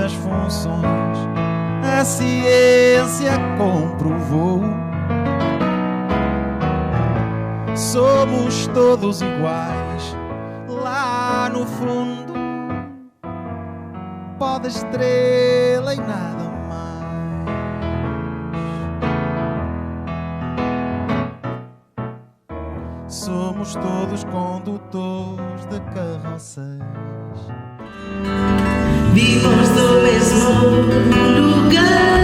mesmas funções, a ciência comprovou. Somos todos iguais, lá no fundo, pó da estrela e nada mais. Somos todos condutores de carroças, vimos do mesmo lugar.